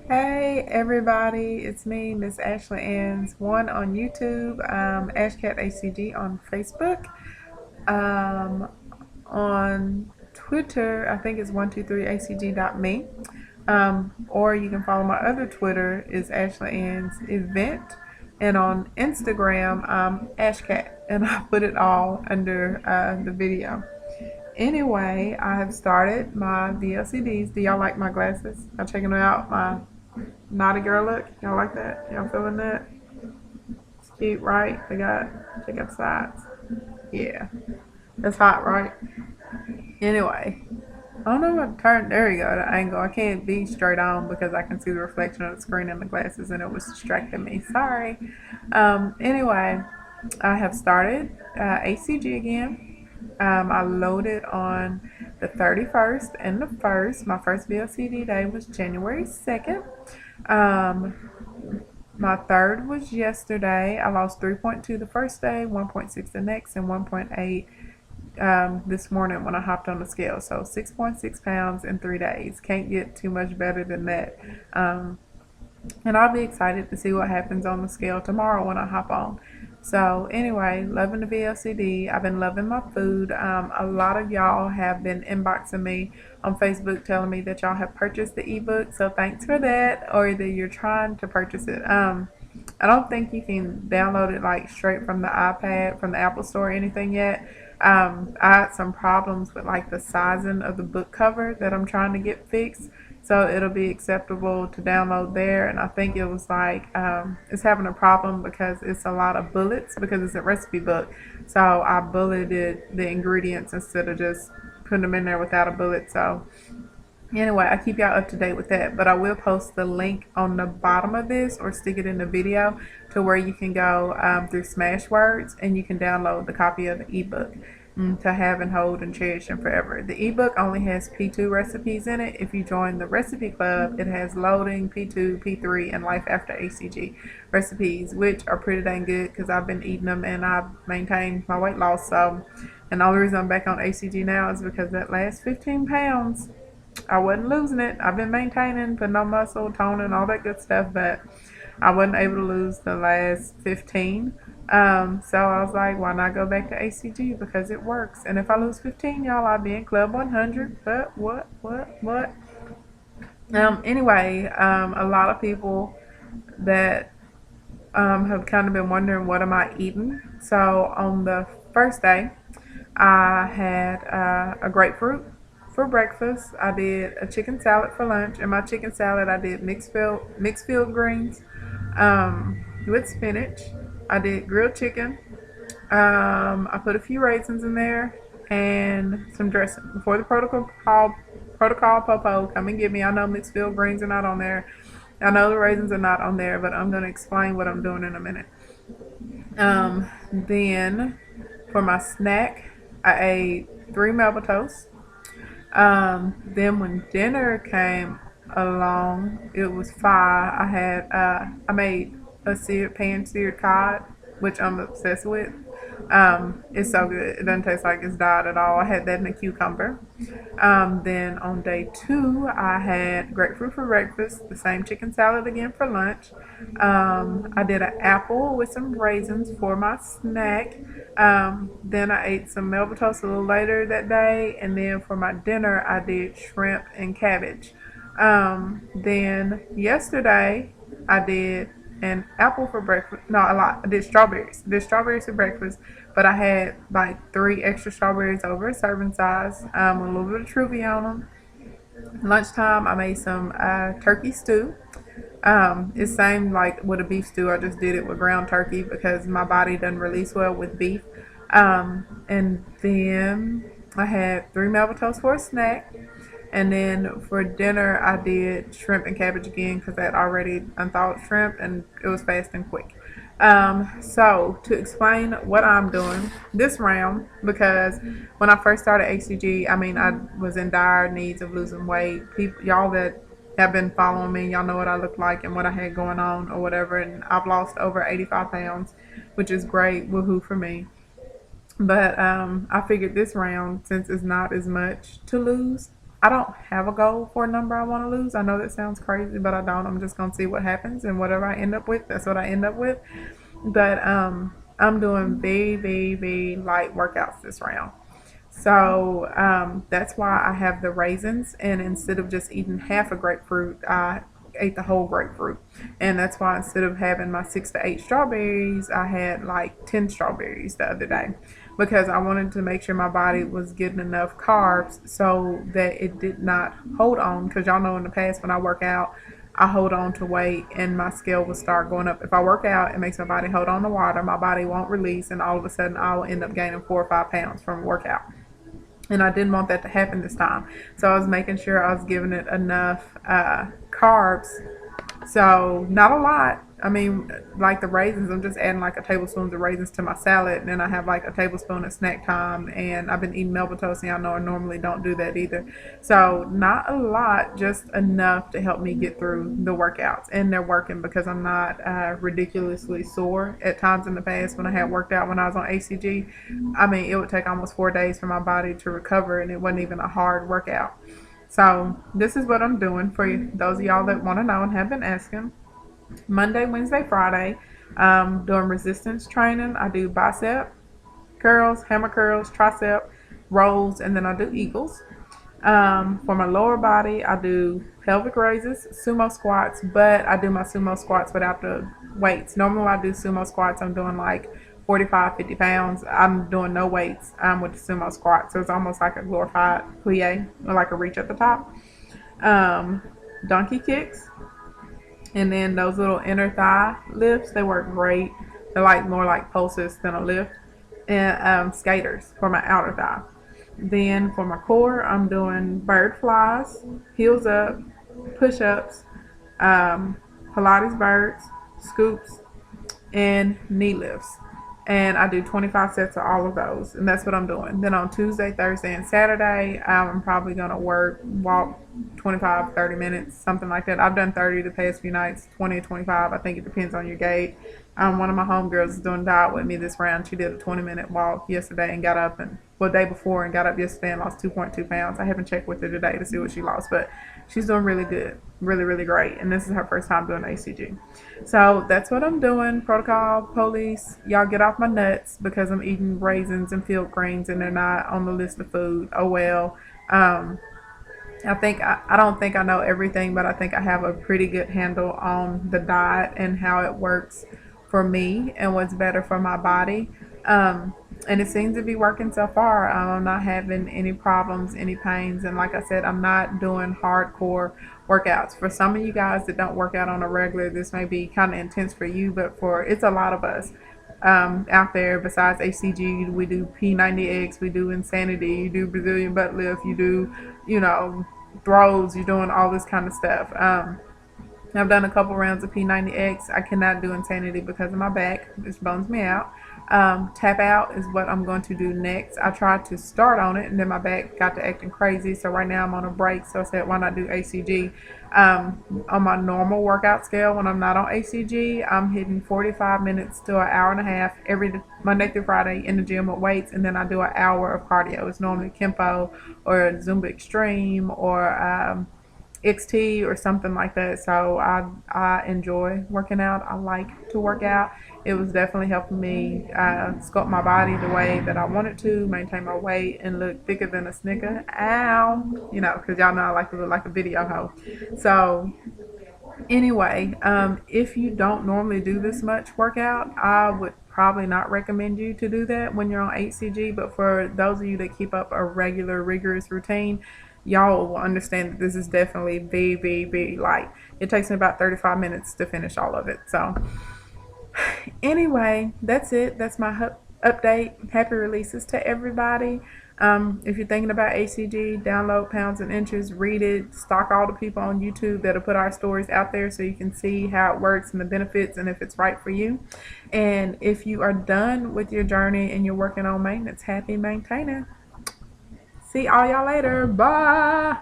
Hey everybody, it's me, Miss Ashley Anns, one on YouTube, AshCat HCG on Facebook, um, on Twitter, I think it's 123acg.me, or you can follow my other Twitter is AshleyAnnsevent, and on Instagram, AshCat, and I put it all under the video. Anyway, I have started my VLCDs. Do y'all like my glasses? I'm checking them out. My naughty girl look. Y'all like that? Y'all feeling that? It's cute, right? Check out the sides. Yeah. That's hot, right? Anyway, I don't know what to turn. There you go, the angle. I can't be straight on because I can see the reflection of the screen in the glasses and it was distracting me. Sorry. Anyway, I have started HCG again. I loaded on the 31st and the 1st. My first VLCD day was January 2nd. My third was yesterday. I lost 3.2 the first day, 1.6 the next, and 1.8 this morning when I hopped on the scale. So 6.6 pounds in 3 days. Can't get too much better than that. And I'll be excited to see what happens on the scale tomorrow when I hop on. So anyway, loving the VLCD. I've been loving my food. A lot of y'all have been inboxing me on Facebook telling me that y'all have purchased the ebook. So thanks for that, or that you're trying to purchase it. I don't think you can download it like straight from the iPad, from the Apple Store or anything yet. I had some problems with like the sizing of the book cover that I'm trying to get fixed. So it'll be acceptable to download there. And I think it was like, it's having a problem because it's a lot of bullets because it's a recipe book. So I bulleted the ingredients instead of just putting them in there without a bullet. So anyway, I keep y'all up to date with that, but I will post the link on the bottom of this or stick it in the video to where you can go through Smashwords and you can download the copy of the ebook to have and hold and cherish and forever. The ebook only has P2 recipes in it. If you join the recipe club, it has loading, P2, P3, and life after HCG recipes, which are pretty dang good because I've been eating them and I've maintained my weight loss. So, and the only reason I'm back on HCG now is because that last 15 pounds, I wasn't losing it. I've been maintaining, putting on muscle, toning, all that good stuff, but I wasn't able to lose the last 15. So I was like, why not go back to HCG because it works. And if I lose 15, y'all, I'll be in Club 100. But what? Anyway, a lot of people that have kind of been wondering what am I eating. So on the first day, I had a grapefruit for breakfast. I did a chicken salad for lunch. In my chicken salad, I did mixed field greens with spinach. I did grilled chicken. I put a few raisins in there and some dressing. Before the protocol popo, come and get me. I know mixed field greens are not on there. I know the raisins are not on there, but I'm going to explain what I'm doing in a minute. Then for my snack, I ate 3 Melba toasts. Then when dinner came along, it was 5. I made a pan seared cod, which I'm obsessed with. It's so good. It doesn't taste like it's dyed at all. I had that in a cucumber. Then on day 2, I had grapefruit for breakfast, the same chicken salad again for lunch. I did an apple with some raisins for my snack. Then I ate some Melba toast a little later that day. And then for my dinner, I did shrimp and cabbage. Then yesterday, I did an apple for breakfast. No, a lot. I did strawberries. For breakfast, but I had like 3 extra strawberries over a serving size, with a little bit of truvy on them. Lunchtime, I made some turkey stew. It's same like with a beef stew. I just did it with ground turkey because my body doesn't release well with beef. And then I had 3 Melba toasts for a snack. And then for dinner, I did shrimp and cabbage again because I had already unthawed shrimp and it was fast and quick. So to explain what I'm doing this round, because when I first started HCG, I mean, I was in dire needs of losing weight. Y'all that have been following me, y'all know what I look like and what I had going on or whatever. And I've lost over 85 pounds, which is great. Woohoo for me. But I figured this round, since it's not as much to lose, I don't have a goal for a number I want to lose. I know that sounds crazy, but I don't. I'm just going to see what happens, and whatever I end up with, that's what I end up with. But I'm doing very light workouts this round. So that's why I have the raisins, and instead of just eating half a grapefruit, I ate the whole grapefruit. And that's why instead of having my 6 to 8 strawberries, I had like 10 strawberries the other day, because I wanted to make sure my body was getting enough carbs so that it did not hold on. Because y'all know in the past when I work out, I hold on to weight and my scale will start going up. If I work out, it makes my body hold on to water, my body won't release, and all of a sudden I will end up gaining 4 or 5 pounds from a workout. And I didn't want that to happen this time. So I was making sure I was giving it enough carbs. So not a lot. I mean, like the raisins, I'm just adding like a tablespoon of raisins to my salad, and then I have like a tablespoon at snack time. And I've been eating Melba toast, and I know I normally don't do that either. So not a lot, just enough to help me get through the workouts. And they're working because I'm not ridiculously sore. At times in the past when I had worked out when I was on HCG, I mean, it would take almost 4 days for my body to recover, and it wasn't even a hard workout. So this is what I'm doing for you, those of y'all that want to know and have been asking. Monday, Wednesday, Friday, doing resistance training. I do bicep curls, hammer curls, tricep rolls, and then I do eagles. For my lower body, I do pelvic raises, sumo squats, but I do my sumo squats without the weights. Normally when I do sumo squats, I'm doing like 45, 50 pounds. I'm doing no weights with the sumo squat. So it's almost like a glorified plie or like a reach at the top. Donkey kicks. And then those little inner thigh lifts, they work great. They're like more like pulses than a lift. And skaters for my outer thigh. Then for my core, I'm doing bird flies, heels up, push-ups, Pilates birds, scoops, and knee lifts. And I do 25 sets of all of those, and that's what I'm doing. Then on Tuesday, Thursday, and Saturday, I'm probably going to walk 25, 30 minutes, something like that. I've done 30 the past few nights, 20 or 25. I think it depends on your gait. One of my homegirls is doing diet with me this round. She did a 20-minute walk yesterday and got up day before and got up yesterday and lost 2.2 pounds. I haven't checked with her today to see what she lost, but she's doing really good, really great. And this is her first time doing HCG. So that's what I'm doing. Protocol police, y'all get off my nuts because I'm eating raisins and field greens and they're not on the list of food. Oh well. I don't think I know everything, but I think I have a pretty good handle on the diet and how it works for me and what's better for my body. And it seems to be working so far. I'm not having any problems, any pains, and like I said, I'm not doing hardcore workouts. For some of you guys that don't work out on a regular, this may be kind of intense for you, but it's a lot of us out there. Besides HCG, we do P90X, we do Insanity, you do Brazilian butt lift, you do, throws, you're doing all this kind of stuff. I've done a couple rounds of P90X. I cannot do Insanity because of my back. It bones me out. Tap out is what I'm going to do next. I tried to start on it and then my back got to acting crazy. So right now I'm on a break. So I said, why not do HCG? On my normal workout scale, when I'm not on HCG, I'm hitting 45 minutes to an hour and a half every Monday through Friday in the gym with weights. And then I do an hour of cardio. It's normally Kempo or Zumba Extreme or XT or something like that. So I enjoy working out. I like to work out. It was definitely helping me sculpt my body the way that I wanted to, maintain my weight, and look thicker than a Snicker. Ow! Because y'all know I like to look like a video hoe. So anyway, if you don't normally do this much workout, I would probably not recommend you to do that when you're on HCG. But for those of you that keep up a regular, rigorous routine, y'all will understand that this is definitely very light. It takes me about 35 minutes to finish all of it. So anyway, that's it. That's my update. Happy releases to everybody. If you're thinking about HCG, download Pounds and Inches, read it, stalk all the people on YouTube that'll put our stories out there so you can see how it works and the benefits and if it's right for you. And if you are done with your journey and you're working on maintenance, happy maintaining. See all y'all later. Bye.